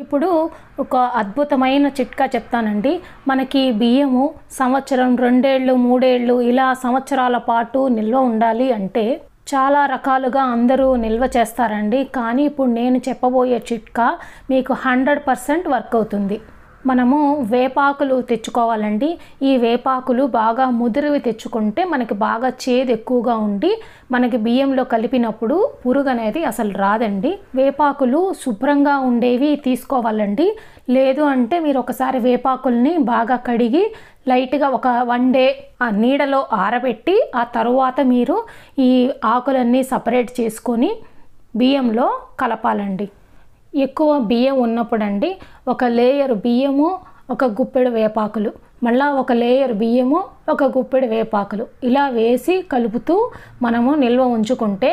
ఇప్పుడు ఒక అద్భుతమైన చిట్కా చెప్తానండి. మనకి బియ్యము సంవత్సరం, 2 ఏళ్ళు, 3 ఏళ్ళు ఇలా సంవత్సరాల పాటు నిల్వ ఉండాలి అంటే చాలా రకాలుగా అందరూ నిల్వ చేస్తారండి. కానీ ఇప్పుడు నేను చెప్పబోయే చిట్కా మీకు 100% వర్క్ అవుతుంది. మనము వేపాకులు తెచ్చుకోవాలండి. ఈ వేపాకులు బాగా ముదిరివి తెచ్చుకుంటే మనకి బాగా చేదు ఎక్కువగా ఉండి మనకి బియ్యంలో కలిపినప్పుడు పురుగు అనేది అసలు రాదండి. వేపాకులు శుభ్రంగా ఉండేవి తీసుకోవాలండి. లేదు అంటే మీరు ఒకసారి వేపాకుల్ని బాగా కడిగి లైట్గా ఒక 1 డే ఆ నీడలో ఆరబెట్టి ఆ తర్వాత మీరు ఈ ఆకులన్నీ సపరేట్ చేసుకొని బియ్యంలో కలపాలండి. ఎక్కువ బియ్యం ఉన్నప్పుడండి ఒక లేయర్ బియ్యము, ఒక గుప్పెడు వేపాకులు, మళ్ళీ ఒక లేయర్ బియ్యము, ఒక గుప్పెడు వేపాకులు ఇలా వేసి కలుపుతూ మనము నిల్వ ఉంచుకుంటే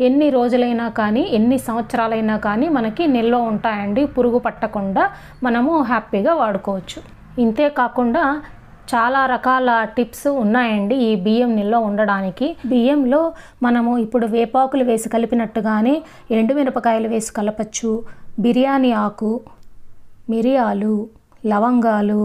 ఎన్ని రోజులైనా కానీ, ఎన్ని సంవత్సరాలైనా కానీ మనకి నిల్వ ఉంటాయండి. పురుగు పట్టకుండా మనము హ్యాపీగా వాడుకోవచ్చు. ఇంతే కాకుండా చాలా రకాల టిప్స్ ఉన్నాయండి ఈ బియ్యం నిల్వ ఉండడానికి. బియ్యంలో మనము ఇప్పుడు వేపాకులు వేసి కలిపినట్టుగానే ఎండుమిరపకాయలు వేసి కలపచ్చు, బిర్యానీ ఆకు, మిరియాలు, లవంగాలు,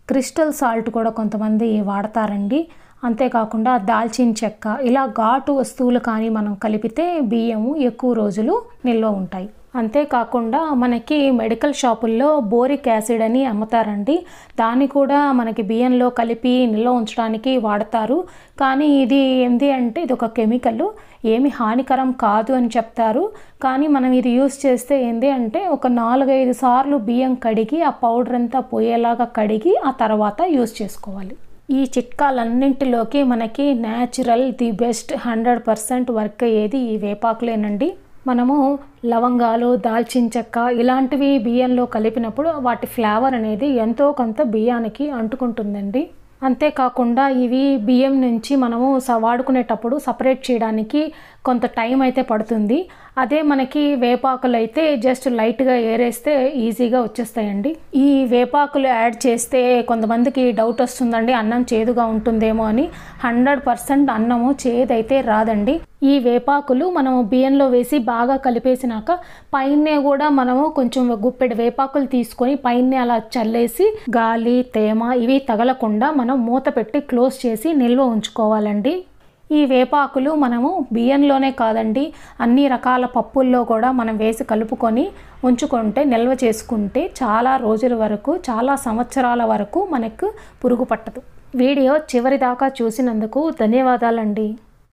క్రిస్టల్ సాల్ట్ కూడా కొంతమంది వాడతారండి. అంతేకాకుండా దాల్చిన చెక్క ఇలా ఘాటు వస్తువులు కానీ మనం కలిపితే బియ్యము ఎక్కువ రోజులు నిల్వ ఉంటాయి. అంతేకాకుండా మనకి మెడికల్ షాపుల్లో బోరిక్ యాసిడ్ అని అమ్ముతారండి. దాన్ని కూడా మనకి బియ్యంలో కలిపి నిల్వ ఉంచడానికి వాడతారు. కానీ ఇది ఏంటి అంటే ఇది ఒక కెమికల్, ఏమి హానికరం కాదు అని చెప్తారు. కానీ మనం ఇది యూస్ చేస్తే ఏంటి అంటే ఒక 4-5 సార్లు బియ్యం కడిగి ఆ పౌడర్ అంతా పోయేలాగా కడిగి ఆ తర్వాత యూస్ చేసుకోవాలి. ఈ చిట్కాలన్నింటిలోకి మనకి న్యాచురల్ ది బెస్ట్ 100% వర్క్ అయ్యేది ఈ వేపాకులేనండి. మనము లవంగాలు, దాల్చిన చెక్క ఇలాంటివి బియ్యంలో కలిపినప్పుడు వాటి ఫ్లేవర్ అనేది ఎంతో కొంత బియ్యానికి అంటుకుంటుందండి. అంతేకాకుండా ఇవి బియ్యం నుంచి మనము వాడుకునేటప్పుడు సపరేట్ చేయడానికి కొంత టైం అయితే పడుతుంది. అదే మనకి వేపాకులు అయితే జస్ట్ లైట్గా ఏరేస్తే ఈజీగా వచ్చేస్తాయండి. ఈ వేపాకులు యాడ్ చేస్తే కొంతమందికి డౌట్ వస్తుందండి, అన్నం చేదుగా ఉంటుందేమో అని. 100% అన్నము చేదైతే రాదండి. ఈ వేపాకులు మనము బియ్యంలో వేసి బాగా కలిపేసినాక పైనే కూడా మనము కొంచెం గుప్పెడు వేపాకులు తీసుకొని పైనే అలా చల్లేసి గాలి, తేమ ఇవి తగలకుండా మనం మూత పెట్టి క్లోజ్ చేసి నిల్వ ఉంచుకోవాలండి. ఈ వేపాకులు మనము బియ్యంలోనే కాదండి, అన్ని రకాల పప్పుల్లో కూడా మనం వేసి కలుపుకొని ఉంచుకుంటే, నిల్వ చేసుకుంటే చాలా రోజుల వరకు, చాలా సంవత్సరాల వరకు మనకు పురుగు పట్టదు. వీడియో చివరి దాకా చూసినందుకు ధన్యవాదాలండి.